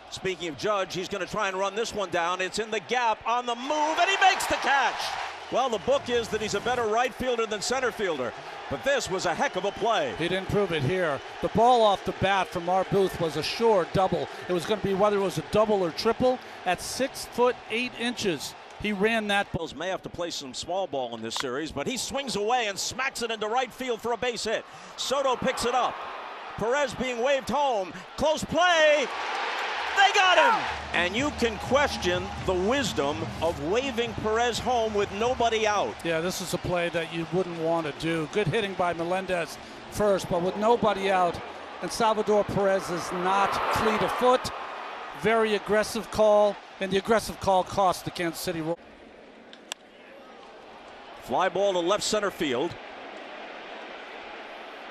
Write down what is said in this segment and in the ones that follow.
Speaking of Judge, he's going to try and run this one down. It's in the gap, on the move, and he makes the catch. Well, the book is that he's a better right fielder than center fielder, but this was a heck of a play. He didn't prove it here. The ball off the bat from our booth was a sure double. It was going to be whether it was a double or triple. At 6'8". He ran that. Bulls may have to play some small ball in this series, but he swings away and smacks it into right field for a base hit. Soto picks it up. Perez being waved home. Close play. They got him! And you can question the wisdom of waving Perez home with nobody out. Yeah, this is a play that you wouldn't want to do. Good hitting by Melendez first, but with nobody out, and Salvador Perez is not fleet of foot. Very aggressive call, and the aggressive call cost the Kansas City Royals. Fly ball to left center field.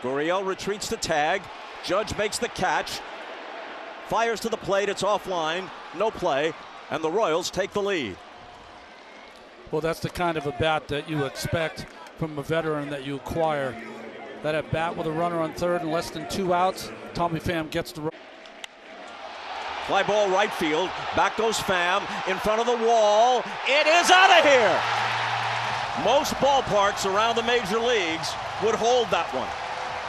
Gurriel retreats to tag. Judge makes the catch. Fires to the plate, it's offline, no play, and the Royals take the lead. Well, that's the kind of a bat that you expect from a veteran that you acquire. That at bat with a runner on third and less than 2 outs, Tommy Pham gets the... Fly ball right field, back goes Pham, in front of the wall, it is out of here! Most ballparks around the major leagues would hold that one.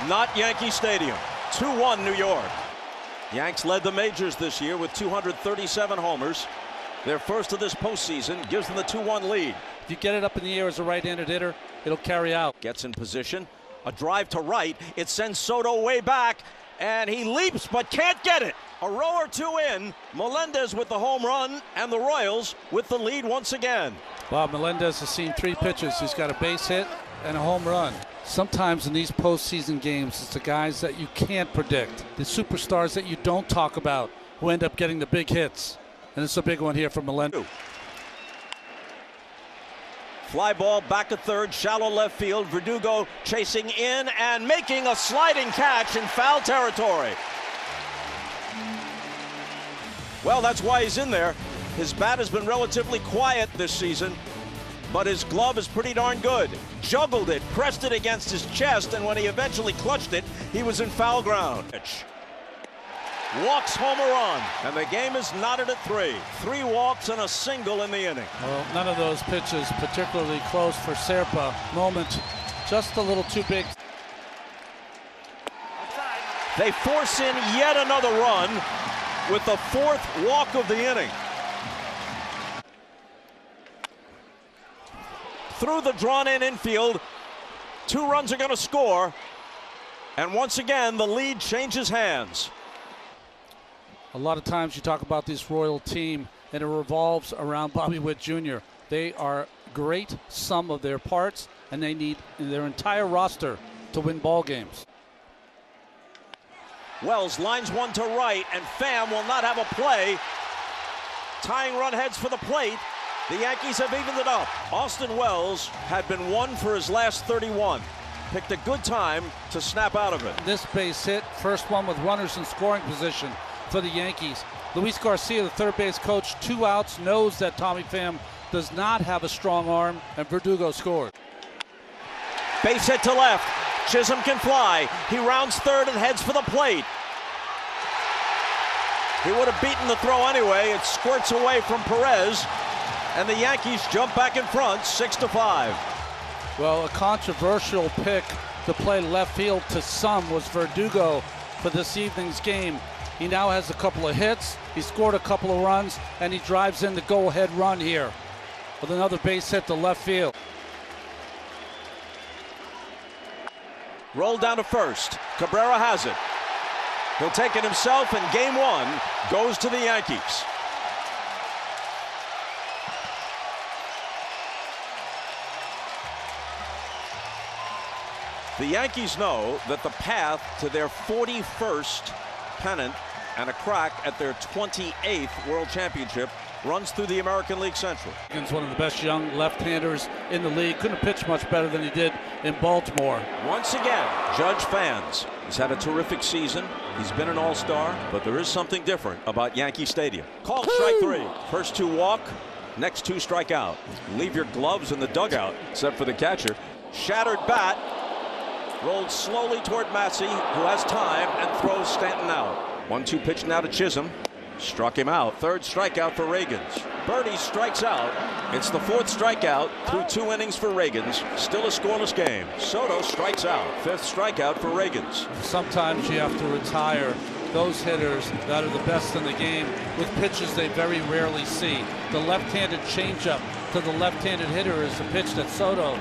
Not Yankee Stadium. 2-1 New York. Yanks led the majors this year with 237 homers. Their first of this postseason gives them the 2-1 lead. If you get it up in the air as a right-handed hitter, it'll carry out. Gets in position. A drive to right. It sends Soto way back, and he leaps but can't get it. A row or two in. Melendez with the home run, and the Royals with the lead once again. Bob Melendez has seen 3 pitches. He's got a base hit and a home run. Sometimes in these postseason games, it's the guys that you can't predict, the superstars that you don't talk about, who end up getting the big hits. And it's a big one here from Melendez. Fly ball back to third, shallow left field. Verdugo chasing in and making a sliding catch in foul territory. Well, that's why he's in there. His bat has been relatively quiet this season, but his glove is pretty darn good. Juggled it, pressed it against his chest, and when he eventually clutched it, he was in foul ground. Walks home a run, and the game is knotted at 3. 3 walks and a single in the inning. Well, none of those pitches particularly close for Serpa. Moment just a little too big. They force in yet another run with the 4th walk of the inning. Through the drawn-in infield, 2 runs are going to score, and once again the lead changes hands. A lot of times you talk about this Royal team, and it revolves around Bobby Witt Jr. They are great sum of their parts, and they need their entire roster to win ball games. Wells lines one to right, and Pham will not have a play. Tying run heads for the plate. The Yankees have evened it up. Austin Wells had been 1 for his last 31. Picked a good time to snap out of it. This base hit, first one with runners in scoring position for the Yankees. Luis Garcia, the third base coach, 2 outs, knows that Tommy Pham does not have a strong arm, and Verdugo scores. Base hit to left. Chisholm can fly. He rounds third and heads for the plate. He would have beaten the throw anyway. It squirts away from Perez, and the Yankees jump back in front, 6-5. Well, a controversial pick to play left field to some was Verdugo for this evening's game. He now has a couple of hits, he scored a couple of runs, and he drives in the go-ahead run here with another base hit to left field. Rolled down to first. Cabrera has it. He'll take it himself, and game 1 goes to the Yankees. The Yankees know that the path to their 41st pennant and a crack at their 28th World Championship runs through the American League Central. He's one of the best young left-handers in the league. Couldn't pitch much better than he did in Baltimore. Once again, Judge fans. He's had a terrific season. He's been an all-star, but there is something different about Yankee Stadium. Called strike 3. First 2 walk, next 2 strike out. Leave your gloves in the dugout, except for the catcher. Shattered bat. Rolled slowly toward Massey, who has time and throws Stanton out. 1-2 pitch now to Chisholm. Struck him out. Third strikeout for Reagans. Birdie strikes out. It's the fourth strikeout through 2 innings for Reagans. Still a scoreless game. Soto strikes out. Fifth strikeout for Reagans. Sometimes you have to retire those hitters that are the best in the game with pitches they very rarely see. The left-handed changeup to the left-handed hitter is a pitch that Soto.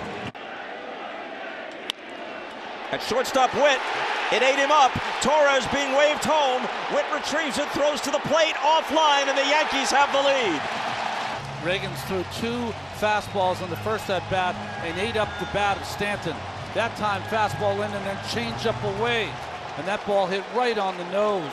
At shortstop, Witt. It ate him up. Torres being waved home. Witt retrieves it, throws to the plate, offline, and the Yankees have the lead. Reagans threw 2 fastballs on the first at bat and ate up the bat of Stanton. That time fastball in and then changeup away. And that ball hit right on the nose.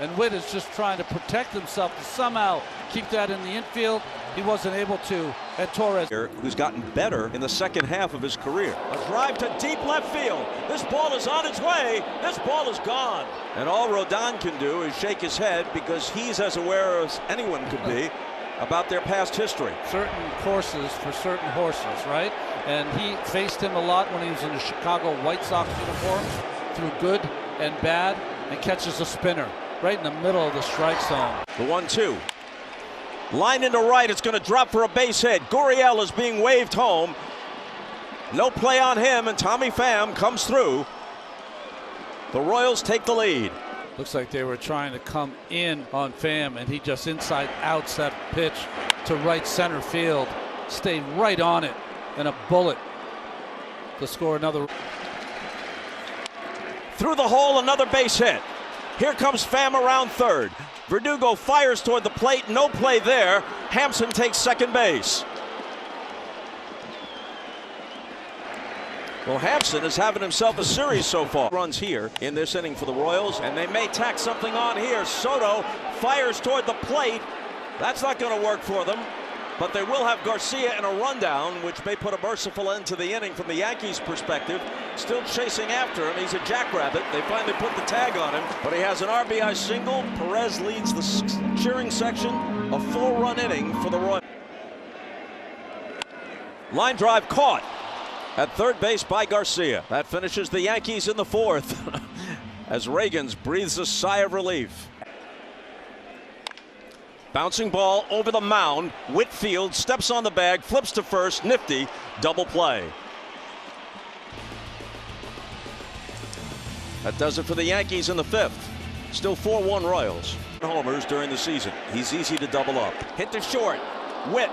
And Witt is just trying to protect himself to somehow keep that in the infield. He wasn't able to. And Torres, who's gotten better in the second half of his career. A drive to deep left field. This ball is on its way. This ball is gone. And all Rodon can do is shake his head because he's as aware as anyone could be about their past history. Certain courses for certain horses, right? And he faced him a lot when he was in the Chicago White Sox uniform, through good and bad, and catches a spinner right in the middle of the strike zone. The 1-2. Line into right, it's going to drop for a base hit. Gurriel is being waved home. No play on him, and Tommy Pham comes through. The Royals take the lead. Looks like they were trying to come in on Pham, and he just inside outs that pitch to right center field. Stayed right on it, and a bullet to score another. Through the hole, another base hit. Here comes Pham around third. Verdugo fires toward the plate. No play there. Hampson takes second base. Well, Hampson is having himself a series so far. Runs here in this inning for the Royals, and they may tack something on here. Soto fires toward the plate. That's not going to work for them. But they will have Garcia in a rundown, which may put a merciful end to the inning from the Yankees' perspective. Still chasing after him. He's a jackrabbit. They finally put the tag on him, but he has an RBI single. Perez leads the cheering section. A 4-run inning for the Royals. Line drive caught at third base by Garcia. That finishes the Yankees in the fourth as Reagans breathes a sigh of relief. Bouncing ball over the mound. Whitfield steps on the bag, flips to first. Nifty double play. That does it for the Yankees in the fifth. Still 4-1 Royals. Homers during the season. He's easy to double up. Hit to short. Witt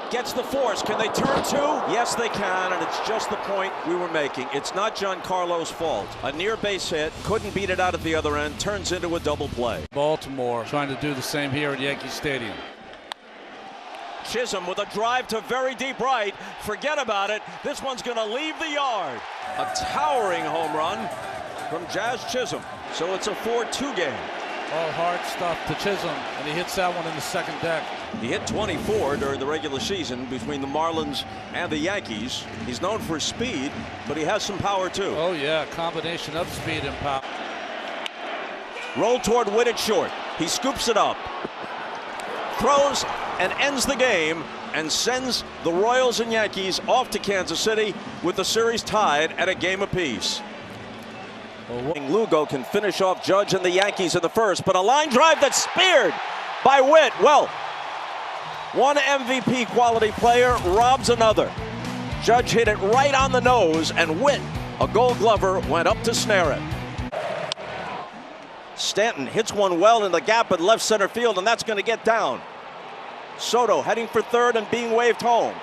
gets the force. Can they turn 2? Yes, they can, and it's just the point we were making. It's not Giancarlo's fault. A near base hit, couldn't beat it out at the other end, turns into a double play. Baltimore trying to do the same here at Yankee Stadium. Chisholm with a drive to very deep right. Forget about it. This one's going to leave the yard. A towering home run from Jazz Chisholm. So it's a 4-2 game. All hard stuff to Chisholm, and he hits that one in the second deck. He hit 24 during the regular season between the Marlins and the Yankees. He's known for his speed, but he has some power too. Oh yeah, combination of speed and power. Roll toward Witt at short. He scoops it up, throws, and ends the game, and sends the Royals and Yankees off to Kansas City with the series tied at a game apiece. Lugo can finish off Judge and the Yankees in the first, but a line drive that's speared by Witt. Well, one MVP quality player robs another. Judge hit it right on the nose, and Witt, a Gold Glover, went up to snare it. Stanton hits one well in the gap at left center field, and that's going to get down. Soto heading for third and being waved home.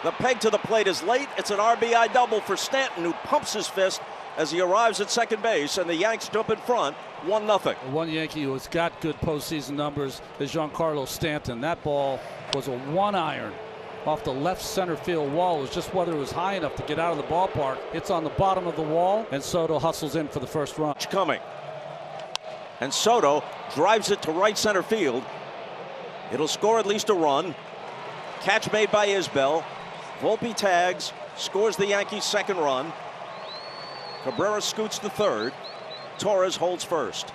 The peg to the plate is late. It's an RBI double for Stanton, who pumps his fist as he arrives at second base, and the Yanks jump in front, 1-0. One Yankee who has got good postseason numbers is Giancarlo Stanton. That ball was a 1-iron off the left center field wall. It was just whether it was high enough to get out of the ballpark. It's on the bottom of the wall, and Soto hustles in for the first run. Coming. And Soto drives it to right center field. It'll score at least a run. Catch made by Isbell. Volpe tags, scores the Yankees' second run. Cabrera scoots to third. Torres holds first.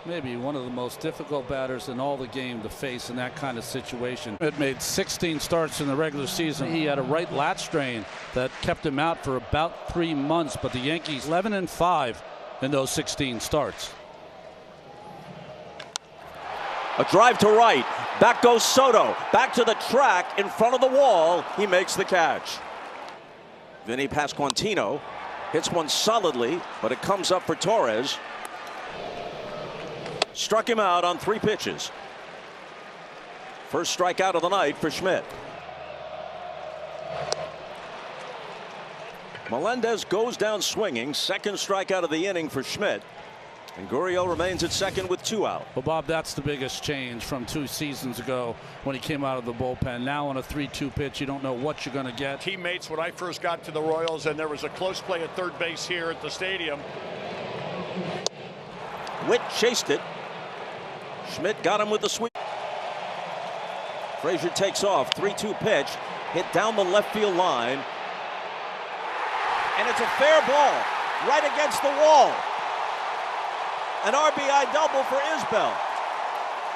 Maybe one of the most difficult batters in all the game to face in that kind of situation. It made 16 starts in the regular season. He had a right lat strain that kept him out for about 3 months, but the Yankees 11-5 in those 16 starts. A drive to right. Back goes Soto. Back to the track in front of the wall. He makes the catch. Vinny Pasquantino hits one solidly, but it comes up for Torres. Struck him out on 3 pitches. First strikeout of the night for Schmidt. Melendez goes down swinging. Second strikeout of the inning for Schmidt. And Gurriel remains at second with 2 out. Well, Bob, that's the biggest change from 2 seasons ago when he came out of the bullpen. Now on a 3-2 pitch, you don't know what you're going to get. Teammates when I first got to the Royals, and there was a close play at third base here at the stadium. Witt chased it. Schmidt got him with the sweep. Frazier takes off. 3-2 pitch. Hit down the left field line. And it's a fair ball right against the wall. An RBI double for Isbell.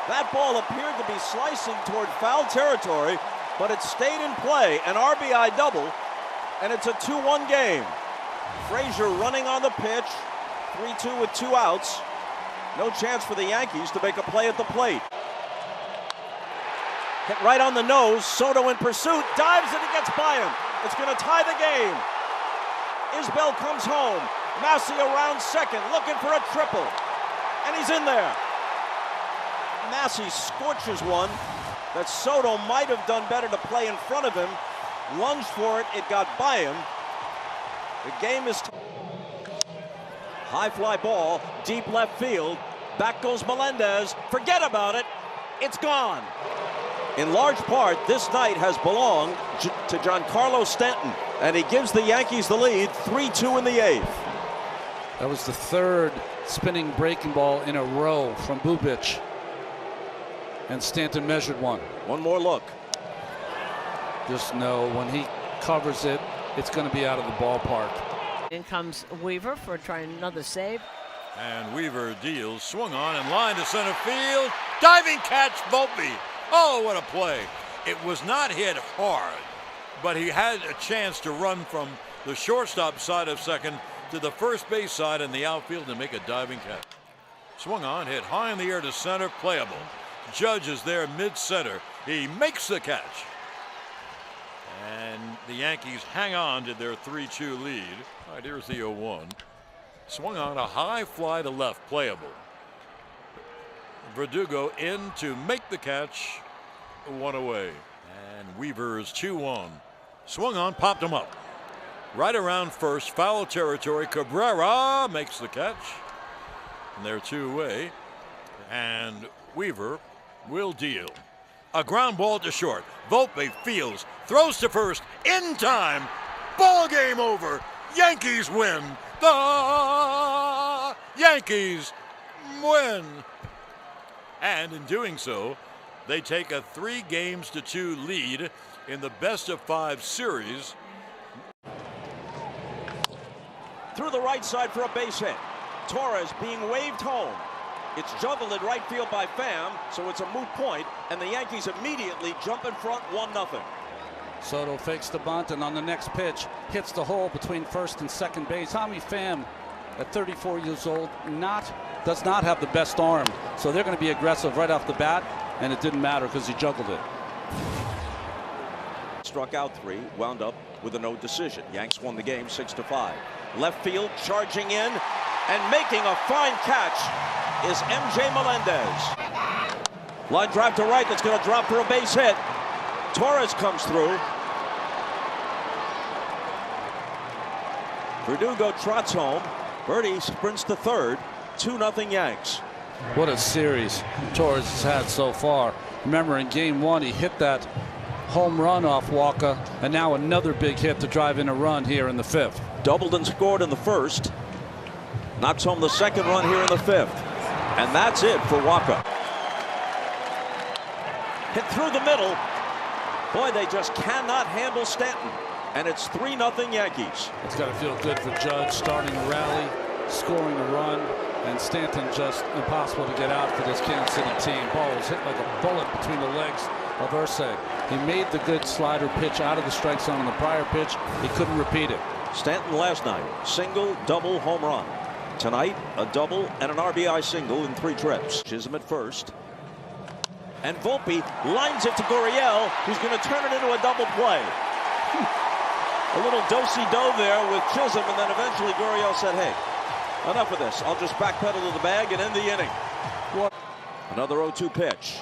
That ball appeared to be slicing toward foul territory, but it stayed in play. An RBI double, and it's a 2-1 game. Frazier running on the pitch. 3-2 with 2 outs. No chance for the Yankees to make a play at the plate. Hit right on the nose. Soto in pursuit. Dives and it gets by him. It's going to tie the game. Isbell comes home. Massey around second, looking for a triple. And he's in there. Massey scorches one that Soto might have done better to play in front of him. Lunged for it. It got by him. The game is... High fly ball, deep left field. Back goes Melendez. Forget about it. It's gone. In large part, this night has belonged to Giancarlo Stanton, and he gives the Yankees the lead, 3-2 in the 8th. That was the 3rd spinning breaking ball in a row from Bubic, and Stanton measured one. One more look. Just know when he covers it, it's going to be out of the ballpark. In comes Weaver for trying another save. And Weaver deals, swung on and line to center field. Diving catch, Volpe. Oh, what a play. It was not hit hard, but he had a chance to run from the shortstop side of second to the first base side in the outfield and make a diving catch. Swung on, hit high in the air to center, playable. Judge is there mid-center. He makes the catch. And the Yankees hang on to their 3-2 lead. All right, here's the 0-1. Swung on a high fly to left, playable. Verdugo in to make the catch, 1 away. And Weaver's 2-1. Swung on, popped him up. Right around first, foul territory. Cabrera makes the catch. And they're 2 away. And Weaver will deal. A ground ball to short. Volpe fields, throws to first, in time. Ball game over. Yankees win. The Yankees win. And in doing so, they take a 3-2 lead in the best-of-5 series. Through the right side for a base hit. Torres being waved home. It's juggled in right field by Pham, so it's a moot point, and the Yankees immediately jump in front 1-0. Soto fakes the bunt, and on the next pitch, hits the hole between first and second base. Tommy Pham, at 34 years old, does not have the best arm, so they're going to be aggressive right off the bat, and it didn't matter because he juggled it. Struck out 3, wound up with a no decision. Yanks won the game 6-5. Left field charging in and making a fine catch is MJ Melendez. Line drive to right that's going to drop for a base hit. Torres comes through. Verdugo trots home. Bertie sprints to third. 2-0 Yanks. What a series Torres has had so far. Remember, in game 1, he hit that home run off Walker, and now another big hit to drive in a run here in the 5th. Doubled and scored in the 1st. Knocks home the 2nd run here in the 5th. And that's it for Walker. Hit through the middle. Boy, they just cannot handle Stanton. And it's 3-0 Yankees. It's got to feel good for Judge starting a rally, scoring a run, and Stanton just impossible to get out for this Kansas City team. Ball was hit like a bullet between the legs of Irsay. He made the good slider pitch out of the strike zone on the prior pitch. He couldn't repeat it. Stanton last night, single, double, home run. Tonight, a double and an RBI single in 3 trips. Chisholm at first. And Volpe lines it to Gurriel, who's going to turn it into a double play. A little do-si-do there with Chisholm, and then eventually Gurriel said, hey, enough of this. I'll just backpedal to the bag and end the inning. Another 0-2 pitch.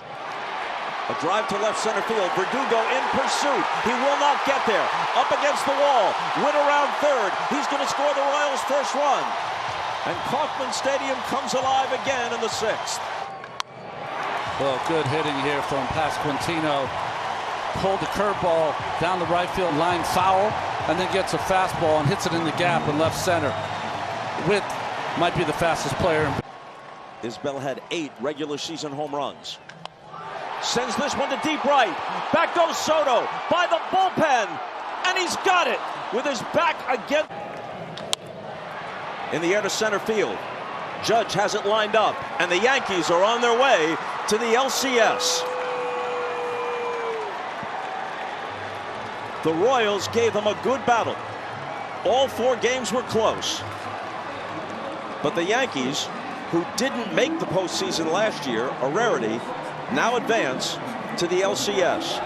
A drive to left center field. Verdugo in pursuit. He will not get there. Up against the wall. Win around third. He's going to score the Royals' first run. And Kauffman Stadium comes alive again in the 6th. Well, good hitting here from Pasquantino. Pulled the curveball down the right field line foul, and then gets a fastball and hits it in the gap in left center. Witt might be the fastest player. Isbell had 8 regular season home runs. Sends this one to deep right. Back goes Soto by the bullpen, and he's got it with his back again. In the air to center field. Judge has it lined up, and the Yankees are on their way to the LCS. The Royals gave them a good battle. All 4 games were close. But the Yankees, who didn't make the postseason last year, a rarity, now advance to the LCS.